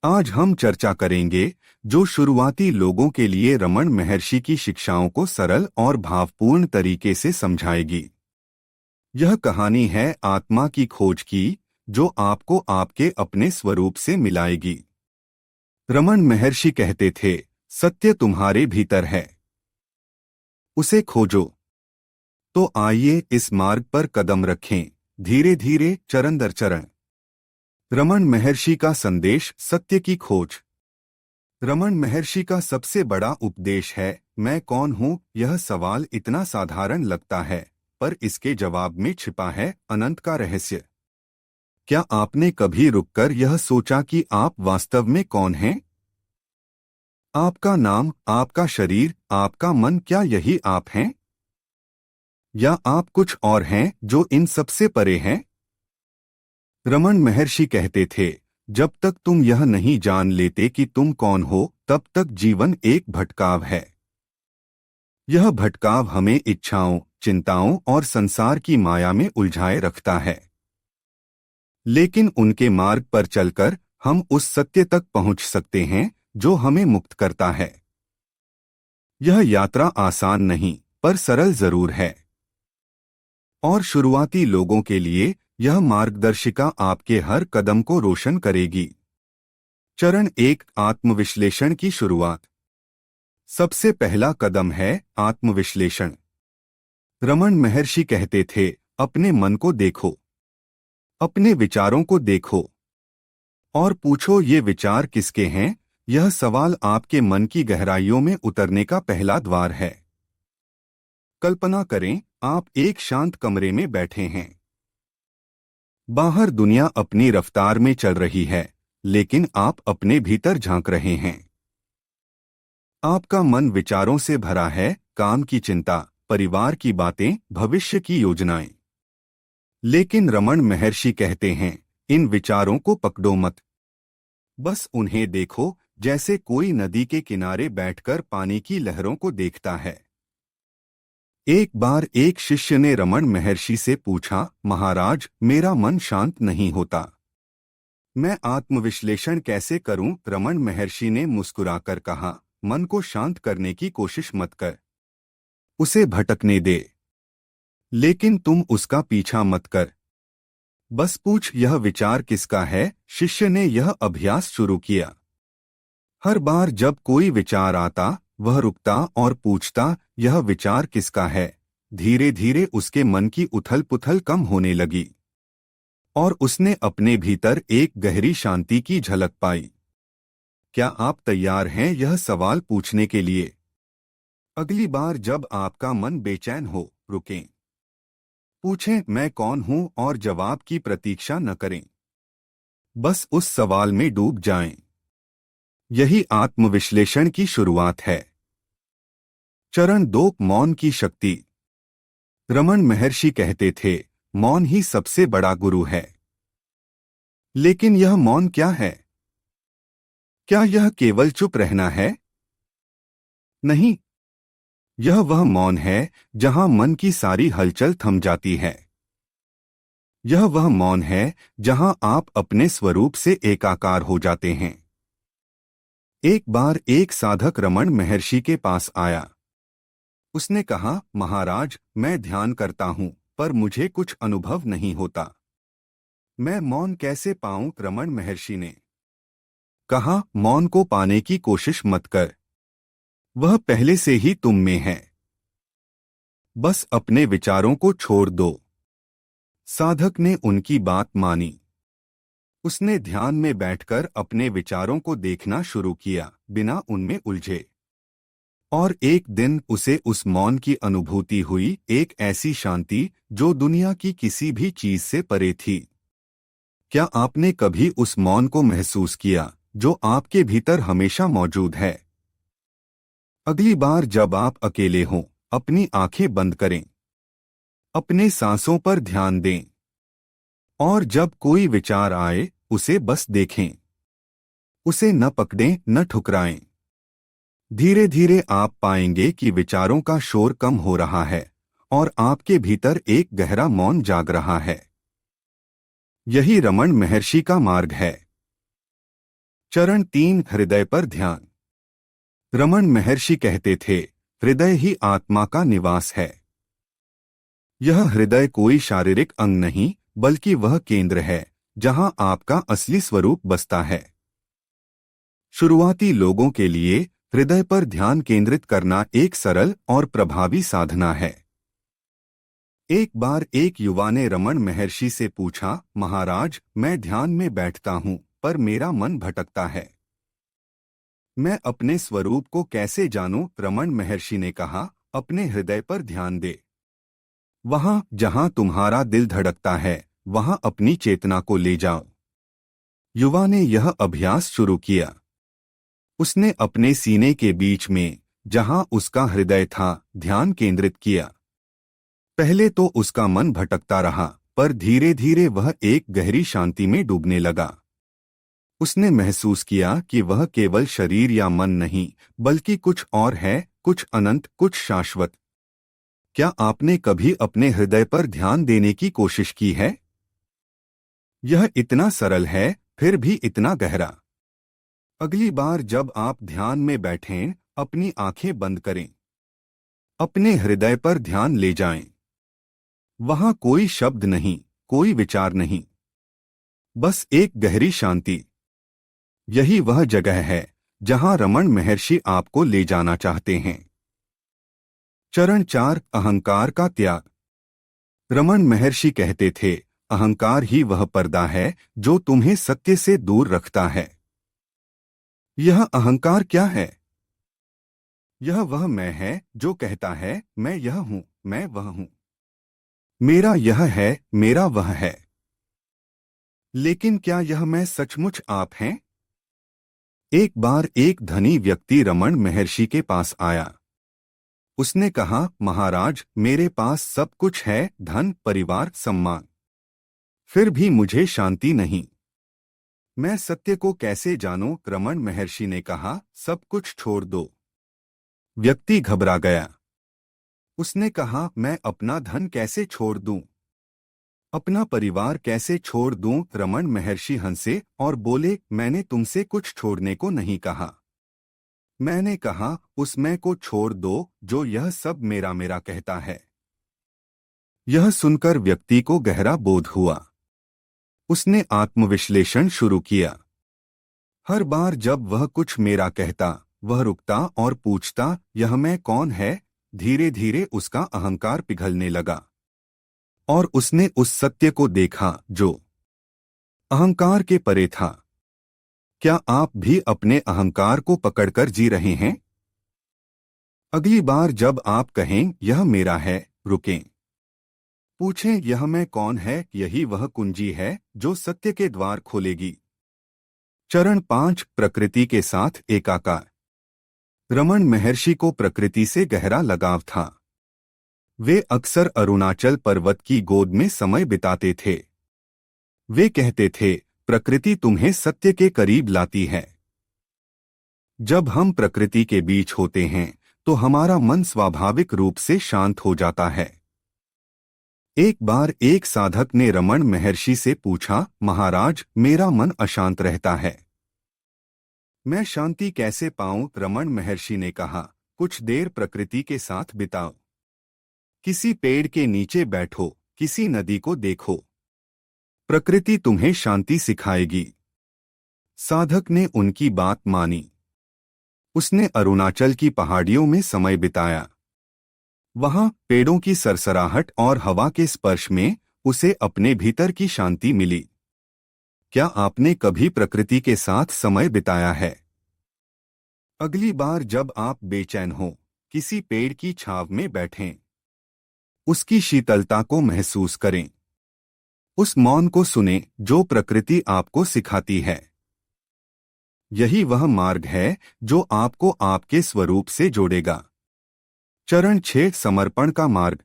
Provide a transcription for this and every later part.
आज हम चर्चा करेंगे जो शुरुआती लोगों के लिए रमन महर्षि की शिक्षाओं को सरल और भावपूर्ण तरीके से समझाएगी। यह कहानी है आत्मा की खोज की, जो आपको आपके अपने स्वरूप से मिलाएगी। रमन महर्षि कहते थे, सत्य तुम्हारे भीतर है, उसे खोजो। तो आइए इस मार्ग पर कदम रखें, धीरे धीरे, चरण दर चरण। रमन महर्षि का संदेश, सत्य की खोज। रमन महर्षि का सबसे बड़ा उपदेश है, मैं कौन हूँ। यह सवाल इतना साधारण लगता है, पर इसके जवाब में छिपा है अनंत का रहस्य। क्या आपने कभी रुककर यह सोचा कि आप वास्तव में कौन हैं? आपका नाम, आपका शरीर, आपका मन, क्या यही आप हैं? या आप कुछ और हैं जो इन सबसे परे हैं? रमन महर्षि कहते थे, जब तक तुम यह नहीं जान लेते कि तुम कौन हो, तब तक जीवन एक भटकाव है। यह भटकाव हमें इच्छाओं, चिंताओं और संसार की माया में उलझाए रखता है। लेकिन उनके मार्ग पर चलकर हम उस सत्य तक पहुंच सकते हैं जो हमें मुक्त करता है। यह यात्रा आसान नहीं, पर सरल जरूर है। और शुरुआती लोगों के लिए यह मार्गदर्शिका आपके हर कदम को रोशन करेगी। चरण 1, आत्मविश्लेषण की शुरुआत। सबसे पहला कदम है आत्मविश्लेषण। रमन महर्षि कहते थे, अपने मन को देखो, अपने विचारों को देखो और पूछो ये विचार किसके हैं। यह सवाल आपके मन की गहराइयों में उतरने का पहला द्वार है। कल्पना करें, आप एक शांत कमरे में बैठे हैं। बाहर दुनिया अपनी रफ्तार में चल रही है, लेकिन आप अपने भीतर झांक रहे हैं। आपका मन विचारों से भरा है, काम की चिंता, परिवार की बातें, भविष्य की योजनाएं। लेकिन रमन महर्षि कहते हैं, इन विचारों को पकड़ो मत, बस उन्हें देखो जैसे कोई नदी के किनारे बैठकर पानी की लहरों को देखता है। एक बार एक शिष्य ने रमन महर्षि से पूछा, महाराज, मेरा मन शांत नहीं होता, मैं आत्मविश्लेषण कैसे करूं? रमन महर्षि ने मुस्कुराकर कहा, मन को शांत करने की कोशिश मत कर, उसे भटकने दे, लेकिन तुम उसका पीछा मत कर। बस पूछ, यह विचार किसका है? शिष्य ने यह अभ्यास शुरू किया। हर बार जब कोई विचार आता, वह रुकता और पूछता, यह विचार किसका है? धीरे धीरे उसके मन की उथल पुथल कम होने लगी और उसने अपने भीतर एक गहरी शांति की झलक पाई। क्या आप तैयार हैं यह सवाल पूछने के लिए? अगली बार जब आपका मन बेचैन हो, रुकें, पूछें, मैं कौन हूं, और जवाब की प्रतीक्षा न करें। बस उस सवाल में डूब जाएं। यही आत्मविश्लेषण की शुरुआत है। चरण 2, मौन की शक्ति। रमन महर्षि कहते थे, मौन ही सबसे बड़ा गुरु है। लेकिन यह मौन क्या है? क्या यह केवल चुप रहना है? नहीं, यह वह मौन है जहां मन की सारी हलचल थम जाती है। यह वह मौन है जहां आप अपने स्वरूप से एकाकार हो जाते हैं। एक बार एक साधक रमन महर्षि के पास आया। उसने कहा, महाराज, मैं ध्यान करता हूं, पर मुझे कुछ अनुभव नहीं होता, मैं मौन कैसे पाऊं? रमन महर्षि ने कहा, मौन को पाने की कोशिश मत कर, वह पहले से ही तुम में है, बस अपने विचारों को छोड़ दो। साधक ने उनकी बात मानी। उसने ध्यान में बैठकर अपने विचारों को देखना शुरू किया, बिना उनमें उलझे। और एक दिन उसे उस मौन की अनुभूति हुई, एक ऐसी शांति जो दुनिया की किसी भी चीज से परे थी। क्या आपने कभी उस मौन को महसूस किया जो आपके भीतर हमेशा मौजूद है? अगली बार जब आप अकेले हों, अपनी आंखें बंद करें, अपने सांसों पर ध्यान दें, और जब कोई विचार आए, उसे बस देखें, उसे न पकड़ें, न ठुकराएं। धीरे धीरे आप पाएंगे कि विचारों का शोर कम हो रहा है और आपके भीतर एक गहरा मौन जाग रहा है। यही रमन महर्षि का मार्ग है। चरण 3 हृदय पर ध्यान। रमन महर्षि कहते थे, हृदय ही आत्मा का निवास है। यह हृदय कोई शारीरिक अंग नहीं, बल्कि वह केंद्र है जहां आपका असली स्वरूप बसता है। शुरुआती लोगों के लिए हृदय पर ध्यान केंद्रित करना एक सरल और प्रभावी साधना है। एक बार एक युवा ने रमन महर्षि से पूछा, महाराज, मैं ध्यान में बैठता हूं, पर मेरा मन भटकता है। मैं अपने स्वरूप को कैसे जानूं? रमन महर्षि ने कहा, अपने हृदय पर ध्यान दे। वहां जहां तुम्हारा दिल धड़कता है, वहां अपनी चेतना को ले जाओ। युवा ने यह अभ्यास शुरू किया। उसने अपने सीने के बीच में, जहां उसका हृदय था, ध्यान केंद्रित किया। पहले तो उसका मन भटकता रहा, पर धीरे धीरे वह एक गहरी शांति में डूबने लगा। उसने महसूस किया कि वह केवल शरीर या मन नहीं, बल्कि कुछ और है, कुछ अनंत, कुछ शाश्वत। क्या आपने कभी अपने हृदय पर ध्यान देने की कोशिश की है? यह इतना सरल है, फिर भी इतना गहरा। अगली बार जब आप ध्यान में बैठें, अपनी आंखें बंद करें। अपने हृदय पर ध्यान ले जाएं। वहां कोई शब्द नहीं, कोई विचार नहीं, बस एक गहरी शांति। यही वह जगह है जहां रमन महर्षि आपको ले जाना चाहते हैं। चरण 4 अहंकार का त्याग। रमन महर्षि कहते थे, अहंकार ही वह पर्दा है जो तुम्हें सत्य से दूर रखता है। यह अहंकार क्या है? यह वह मैं है जो कहता है, मैं यह हूं, मैं वह हूं, मेरा यह है, मेरा वह है। लेकिन क्या यह मैं सचमुच आप हैं? एक बार एक धनी व्यक्ति रमन महर्षि के पास आया। उसने कहा, महाराज, मेरे पास सब कुछ है, धन, परिवार, सम्मान, फिर भी मुझे शांति नहीं। मैं सत्य को कैसे जानूं? रमन महर्षि ने कहा, सब कुछ छोड़ दो। व्यक्ति घबरा गया। उसने कहा, मैं अपना धन कैसे छोड़ दूं? अपना परिवार कैसे छोड़ दूं? रमन महर्षि हंसे और बोले, मैंने तुमसे कुछ छोड़ने को नहीं कहा। मैंने कहा, उस मैं को छोड़ दो जो यह सब मेरा मेरा कहता है। यह सुनकर व्यक्ति को गहरा बोध हुआ। उसने आत्मविश्लेषण शुरू किया। हर बार जब वह कुछ मेरा कहता, वह रुकता और पूछता, यह मैं कौन है? धीरे धीरे उसका अहंकार पिघलने लगा और उसने उस सत्य को देखा जो अहंकार के परे था। क्या आप भी अपने अहंकार को पकड़कर जी रहे हैं? अगली बार जब आप कहें, यह मेरा है, रुकें। पूछें, यह मैं कौन है? यही वह कुंजी है जो सत्य के द्वार खोलेगी। चरण 5 प्रकृति के साथ एकाकार। रमन महर्षि को प्रकृति से गहरा लगाव था। वे अक्सर अरुणाचल पर्वत की गोद में समय बिताते थे। वे कहते थे, प्रकृति तुम्हें सत्य के करीब लाती है। जब हम प्रकृति के बीच होते हैं, तो हमारा मन स्वाभाविक रूप से शांत हो जाता है। एक बार एक साधक ने रमन महर्षि से पूछा, महाराज, मेरा मन अशांत रहता है, मैं शांति कैसे पाऊं? रमन महर्षि ने कहा, कुछ देर प्रकृति के साथ बिताओ। किसी पेड़ के नीचे बैठो, किसी नदी को देखो, प्रकृति तुम्हें शांति सिखाएगी। साधक ने उनकी बात मानी। उसने अरुणाचल की पहाड़ियों में समय बिताया। वहां पेड़ों की सरसराहट और हवा के स्पर्श में उसे अपने भीतर की शांति मिली। क्या आपने कभी प्रकृति के साथ समय बिताया है? अगली बार जब आप बेचैन हो, किसी पेड़ की छांव में बैठें। उसकी शीतलता को महसूस करें। उस मौन को सुनें जो प्रकृति आपको सिखाती है। यही वह मार्ग है जो आपको आपके स्वरूप से जोड़ेगा। चरण 6 समर्पण का मार्ग।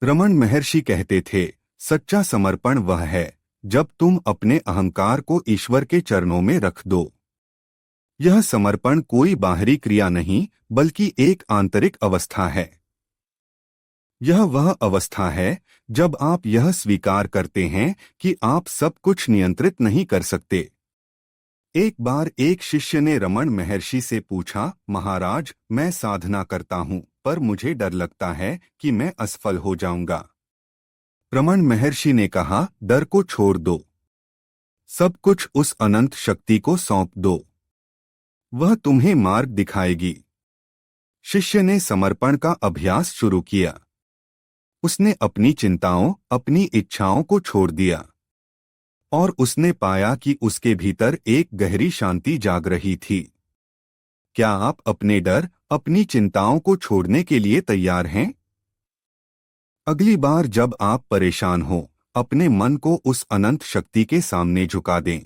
रमन महर्षि कहते थे, सच्चा समर्पण वह है जब तुम अपने अहंकार को ईश्वर के चरणों में रख दो। यह समर्पण कोई बाहरी क्रिया नहीं, बल्कि एक आंतरिक अवस्था है। यह वह अवस्था है जब आप यह स्वीकार करते हैं कि आप सब कुछ नियंत्रित नहीं कर सकते। एक बार एक शिष्य ने रमण महर्षि से पूछा, महाराज, मैं साधना करता हूँ पर मुझे डर लगता है कि मैं असफल हो जाऊंगा। रमण महर्षि ने कहा, डर को छोड़ दो, सब कुछ उस अनंत शक्ति को सौंप दो, वह तुम्हें मार्ग दिखाएगी। शिष्य ने समर्पण का अभ्यास शुरू किया। उसने अपनी चिंताओं, अपनी इच्छाओं को छोड़ दिया और उसने पाया कि उसके भीतर एक गहरी शांति जाग रही थी। क्या आप अपने डर, अपनी चिंताओं को छोड़ने के लिए तैयार हैं? अगली बार जब आप परेशान हो, अपने मन को उस अनंत शक्ति के सामने झुका दें।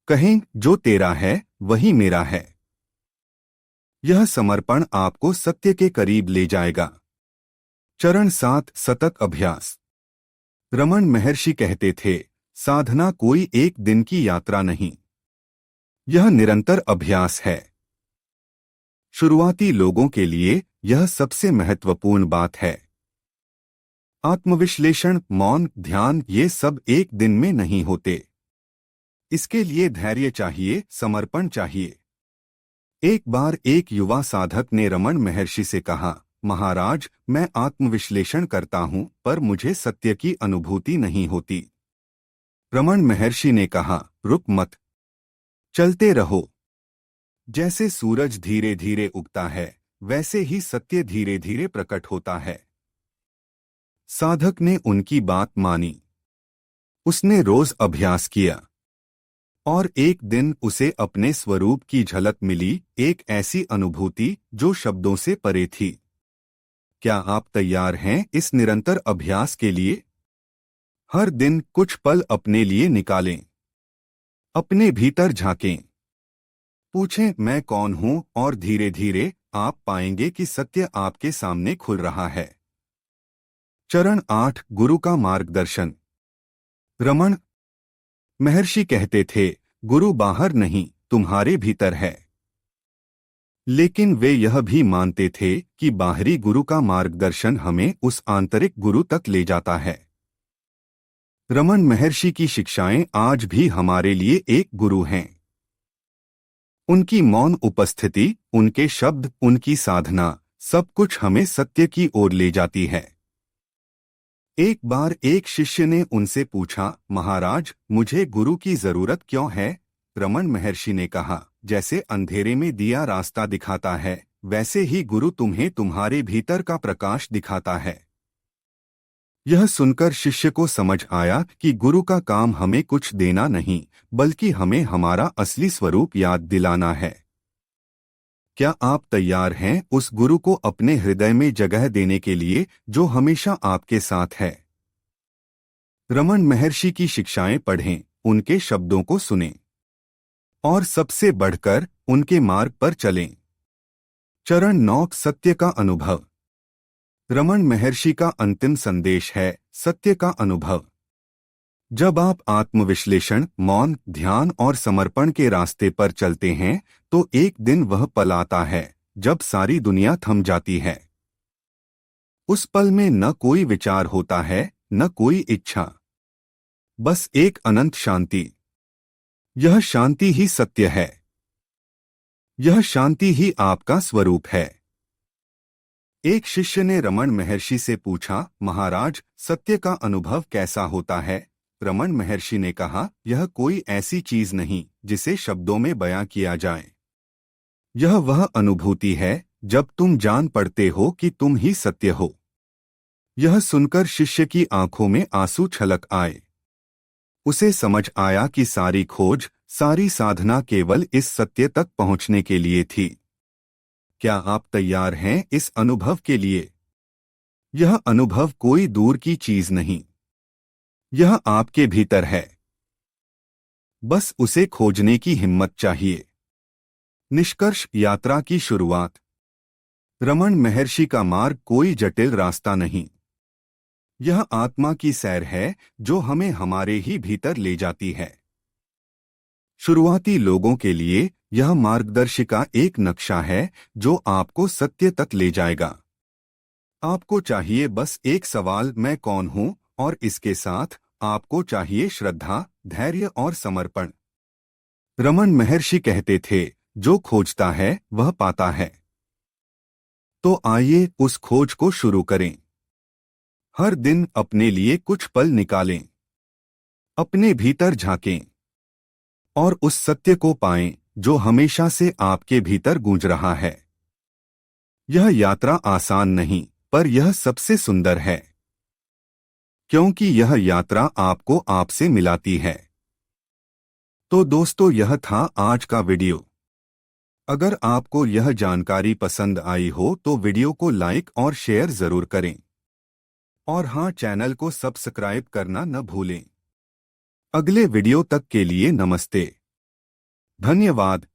कहें, जो तेरा है वही मेरा है। यह समर्पण आपको सत्य के करीब ले जाएगा। चरण 7, सतत अभ्यास। रमण महर्षि कहते थे, साधना कोई एक दिन की यात्रा नहीं, यह निरंतर अभ्यास है। शुरुआती लोगों के लिए यह सबसे महत्वपूर्ण बात है। आत्मविश्लेषण, मौन, ध्यान, ये सब एक दिन में नहीं होते। इसके लिए धैर्य चाहिए, समर्पण चाहिए। एक बार एक युवा साधक ने रमण महर्षि से कहा, महाराज, मैं आत्मविश्लेषण करता हूँ पर मुझे सत्य की अनुभूति नहीं होती। रमण महर्षि ने कहा, रुक मत, चलते रहो। जैसे सूरज धीरे धीरे उगता है, वैसे ही सत्य धीरे धीरे प्रकट होता है। साधक ने उनकी बात मानी। उसने रोज अभ्यास किया और एक दिन उसे अपने स्वरूप की झलक मिली, एक ऐसी अनुभूति जो शब्दों से परे थी। क्या आप तैयार हैं इस निरंतर अभ्यास के लिए? हर दिन कुछ पल अपने लिए निकालें, अपने भीतर झांकें, पूछें, मैं कौन हूं, और धीरे धीरे आप पाएंगे कि सत्य आपके सामने खुल रहा है। चरण 8, गुरु का मार्गदर्शन। रमण महर्षि कहते थे, गुरु बाहर नहीं, तुम्हारे भीतर है। लेकिन वे यह भी मानते थे कि बाहरी गुरु का मार्गदर्शन हमें उस आंतरिक गुरु तक ले जाता है। रमण महर्षि की शिक्षाएं आज भी हमारे लिए एक गुरु हैं। उनकी मौन उपस्थिति, उनके शब्द, उनकी साधना, सब कुछ हमें सत्य की ओर ले जाती है। एक बार एक शिष्य ने उनसे पूछा, महाराज, मुझे गुरु की जरूरत क्यों है? रमण महर्षि ने कहा, जैसे अंधेरे में दिया रास्ता दिखाता है, वैसे ही गुरु तुम्हें तुम्हारे भीतर का प्रकाश दिखाता है। यह सुनकर शिष्य को समझ आया कि गुरु का काम हमें कुछ देना नहीं, बल्कि हमें हमारा असली स्वरूप याद दिलाना है। क्या आप तैयार हैं उस गुरु को अपने हृदय में जगह देने के लिए जो हमेशा आपके साथ है? रमण महर्षि की शिक्षाएं पढ़ें, उनके शब्दों को सुनें और सबसे बढ़कर उनके मार्ग पर चलें। चरण 9, सत्य का अनुभव। रमण महर्षि का अंतिम संदेश है, सत्य का अनुभव। जब आप आत्मविश्लेषण, मौन, ध्यान और समर्पण के रास्ते पर चलते हैं तो एक दिन वह पल आता है जब सारी दुनिया थम जाती है। उस पल में न कोई विचार होता है, न कोई इच्छा, बस एक अनंत शांति। यह शांति ही सत्य है। यह शांति ही आपका स्वरूप है। एक शिष्य ने रमण महर्षि से पूछा, महाराज, सत्य का अनुभव कैसा होता है? रमण महर्षि ने कहा, यह कोई ऐसी चीज नहीं जिसे शब्दों में बयां किया जाए। यह वह अनुभूति है जब तुम जान पड़ते हो कि तुम ही सत्य हो। यह सुनकर शिष्य की आंखों में आंसू छलक आए। उसे समझ आया कि सारी खोज, सारी साधना केवल इस सत्य तक पहुंचने के लिए थी। क्या आप तैयार हैं इस अनुभव के लिए? यह अनुभव कोई दूर की चीज नहीं, यह आपके भीतर है। बस उसे खोजने की हिम्मत चाहिए। निष्कर्ष, यात्रा की शुरुआत। रमण महर्षि का मार्ग कोई जटिल रास्ता नहीं, यह आत्मा की सैर है जो हमें हमारे ही भीतर ले जाती है। शुरुआती लोगों के लिए यह मार्गदर्शिका एक नक्शा है जो आपको सत्य तक ले जाएगा। आपको चाहिए बस एक सवाल, मैं कौन हूं, और इसके साथ आपको चाहिए श्रद्धा, धैर्य और समर्पण। रमन महर्षि कहते थे, जो खोजता है वह पाता है। तो आइए उस खोज को शुरू करें। हर दिन अपने लिए कुछ पल निकालें, अपने भीतर झांकें और उस सत्य को पाएं जो हमेशा से आपके भीतर गूंज रहा है। यह यात्रा आसान नहीं, पर यह सबसे सुंदर है, क्योंकि यह यात्रा आपको आपसे मिलाती है। तो दोस्तों, यह था आज का वीडियो। अगर आपको यह जानकारी पसंद आई हो तो वीडियो को लाइक और शेयर जरूर करें। और हाँ, चैनल को सब्सक्राइब करना न भूलें। अगले वीडियो तक के लिए नमस्ते। धन्यवाद।